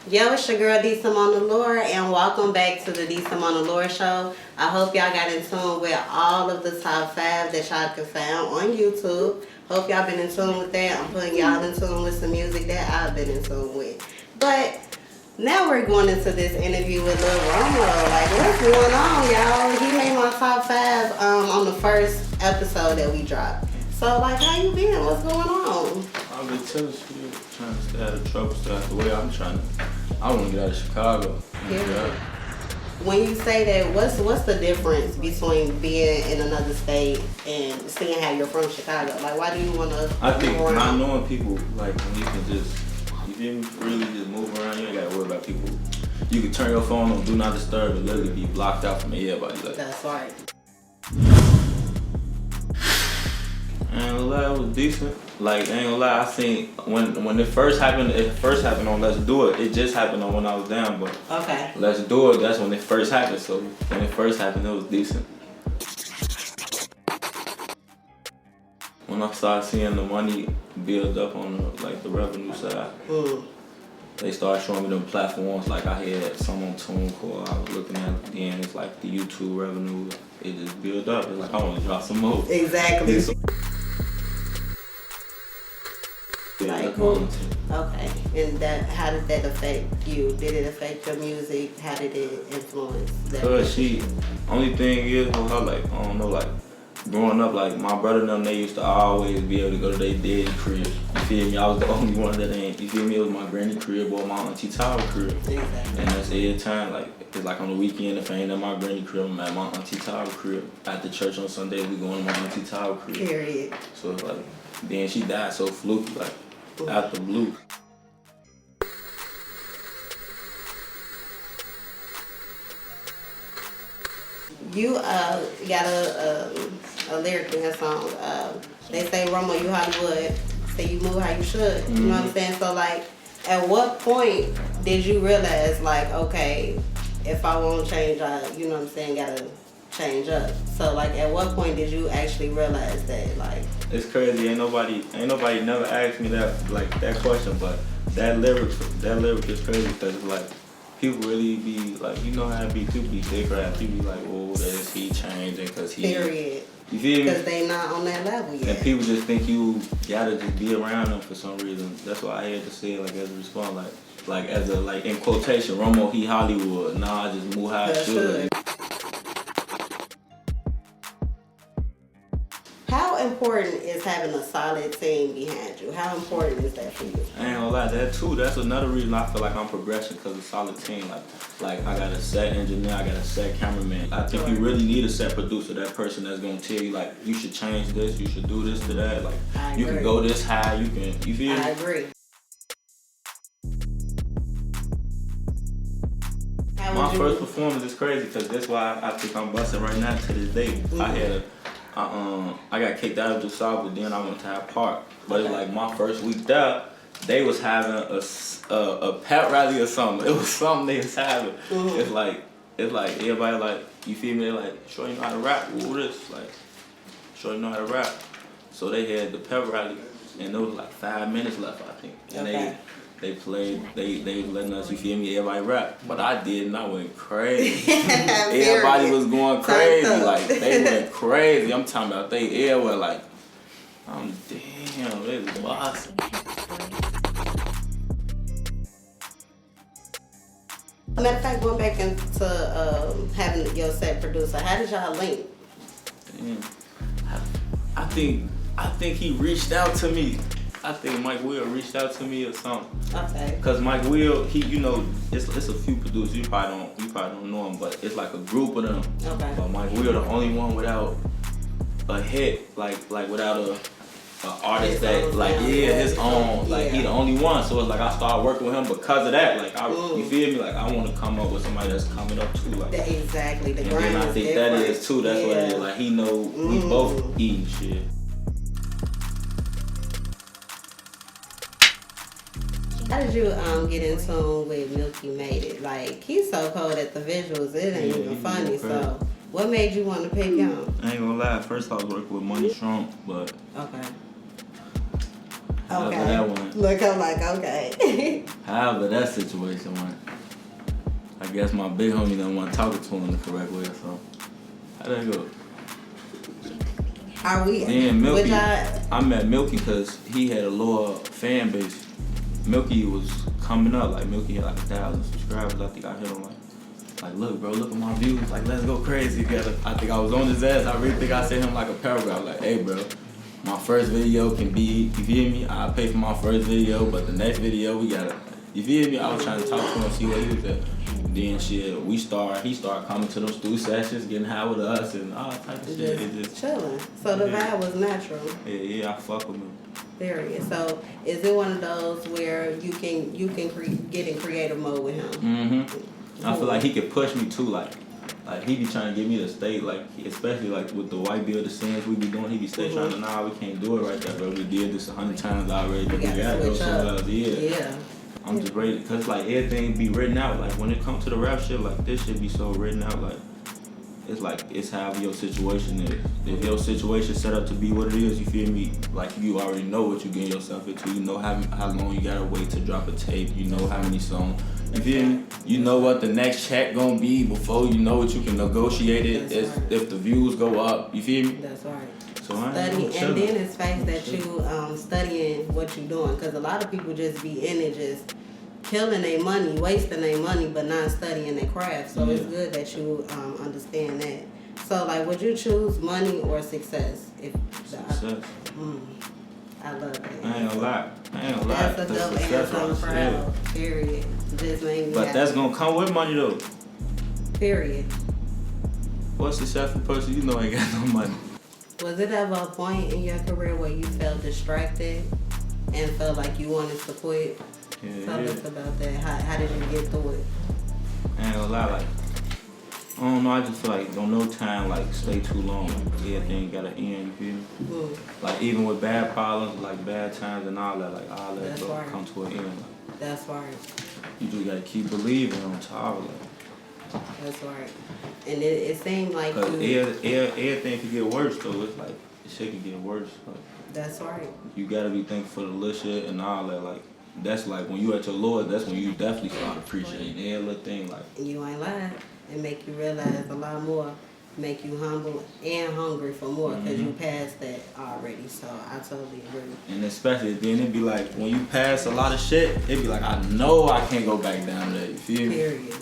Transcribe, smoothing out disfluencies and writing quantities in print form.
Yo, it's your girl D Some on Allurè, and welcome back to the D Some on Allurè show. I hope y'all got in tune with all of the top 5 that y'all can find on YouTube. Hope y'all been in tune with that. I'm putting y'all in tune with some music that I've been in tune with. But now we're going into this interview with Lil Romo. Like, what's going on, y'all? He made my top 5 on the first episode that we dropped. So, like, how you been? What's going on? I've been telling you, trying to stay out of trouble, stay out the way. I want to get out of Chicago. Yeah. When you say that, what's the difference between being in another state and seeing how you're from Chicago? Like, why do you want to? I think not knowing people, like when you can just, you feel me, really just move around. You ain't gotta worry about people. You can turn your phone on, do not disturb, and literally be blocked out from everybody. Like, that's right. I ain't gonna lie, it was decent. Like, I ain't gonna lie, I seen when it first happened on Let's Do It. It just happened on When I Was Down, but okay. Let's Do It, that's when it first happened. So when it first happened, it was decent. When I started seeing the money build up on the revenue side, they started showing me them platforms. Like I had some on TuneCore, I was looking at, then it's like the YouTube revenue. It just built up. It's like I want to drop some more. Exactly. Like, okay, and how did that affect you? Did it affect your music? How did it influence that? Cause only thing is, with her, like, I don't know, like, growing up, like, my brother and them, they used to always be able to go to their daddy crib. You feel me? I was the only one that ain't, you feel me? It was my granny crib or my auntie Tyra crib. Exactly. And that's every time, like, it's like on the weekend, if I ain't at my granny crib, I'm at my auntie Tyra crib. After church on Sunday, we going to my auntie Tyra crib. Period. So, like, then she died so fluky, like, out the blue. You got a lyric in your song. They say, Romo, you Hollywood. Say you move how you should. You know what I'm saying? So, like, at what point did you realize, like, okay, if I won't change, you know what I'm saying, gotta change up? So, like, at what point did you actually realize that, like? It's crazy. Ain't nobody never asked me that question, but that lyric is crazy because it's like people really be like, you know how it be, people be dick rap, people be like, oh, that's he changing because he. Period. You feel me? Because they not on that level yet. And people just think you gotta just be around them for some reason. That's why I had to say it like as a response, like as a in quotation, Romo he Hollywood. Nah, I just move how I should. How important is having a solid team behind you? How important is that for you? I ain't gonna lie, that too. That's another reason I feel like I'm progressing because of solid team. Like I got a set engineer, I got a set cameraman. I think you really need a set producer, that person that's gonna tell you like you should change this, you should do this to that. Like you can go this high, you feel me? I agree. My first performance is crazy because that's why I think I'm busting right now to this day. I got kicked out of the South, but then I went to Hyde Park. But it's like my first week there, they was having a pep rally or something. It was something they was having. It's like everybody like, you feel me? They're like, sure you know how to rap? Who this? Like, sure you know how to rap? So they had the pep rally, and there was like 5 minutes left, I think. And they played, they was letting us, you feel me, everybody rap. But I did, and I went crazy. Everybody was going crazy. Like, they went crazy. I'm talking about they everywhere, like, I'm damn, they was bossing. Matter of fact, going back into having your set producer, how did y'all link? Damn. I think he reached out to me. I think Mike Will reached out to me or something. Okay. Cause Mike Will, he, you know, it's a few producers. You probably don't know him, but it's like a group of them. Okay. But Mike Will, the only one without a hit, like without a artist that his own. Like he the only one. So it's like I started working with him because of that. Like you feel me? Like I want to come up with somebody that's coming up too. Like exactly. The and grind then I think that is too. That's what it is. Like he know we both eating shit. How did you get in tune with Milky Made It? Like, he's so cold at the visuals, it ain't even funny. So, what made you want to pick him? I ain't gonna lie, at first I was working with Money Trump, but However Okay. that went. Look, I'm like, okay. However that situation went. I guess my big homie didn't want to talk to him the correct way, so how that go? Are we? Then Milky, I met Milky because he had a lower fan base. Milky was coming up, like Milky had like 1,000 subscribers. I think I hit him like, look, bro, look at my views. Like, let's go crazy together. I think I was on his ass. I really think I sent him like a paragraph, like, hey, bro, my first video can be, you feel me? I'll pay for my first video, but the next video we gotta, you feel me? I was trying to talk to him, see what he was at. Then shit, he started coming to those studio sessions, getting high with us and all type of shit. It just chilling. So the vibe was natural. Yeah, I fuck with him. Period. So is it one of those where you can get in creative mode with him? Mm-hmm. I feel like he could push me too, like he be trying to get me to stay, like especially like with the white builder scenes we be doing, he be stay trying to, nah, we can't do it right there, bro. We did this 100 times already. We gotta go somewhere else. Yeah. I'm just ready, cause like everything be written out. Like when it comes to the rap shit, like this shit be so written out. Like it's however your situation is. If your situation set up to be what it is, you feel me? Like you already know what you getting yourself into. You know how long you gotta wait to drop a tape. You know how many songs. You feel me? You know what the next check gonna be before you know what you can negotiate it. If the views go up. You feel me? That's right. So Study, and then it's facts that you studying what you doing, because a lot of people just be in it just killing their money, wasting their money, but not studying their craft. So it's good that you understand that. So like, would you choose money or success? Success. I love that. I ain't gonna lie. That's a dope answer. I'm proud. Period. Just made me But happy. that's gonna come with money though. Period. What successful person you know ain't got no money? Was it ever a point in your career where you felt distracted and felt like you wanted to quit? Tell us about that. How did you get through it? I ain't gonna lie, like, I don't know, I just feel like don't no time like stay too long. Everything gotta end, you feel me? Like even with bad problems, like bad times and all that, like all that come to an end. Like, that's right. You just gotta keep believing on top of it. That's right. And it seemed like cause everything could get worse though. It's like shit could get worse. Like, that's right. You gotta be thankful for the little shit and all that. Like that's like when you at your lowest, that's when you definitely start appreciating every little thing. Like you ain't lying. It make you realize a lot more. Make you humble and hungry for more, because you passed that already. So I totally agree. And especially then it be like when you pass a lot of shit, it be like I know I can't go back down there. You feel me? Period.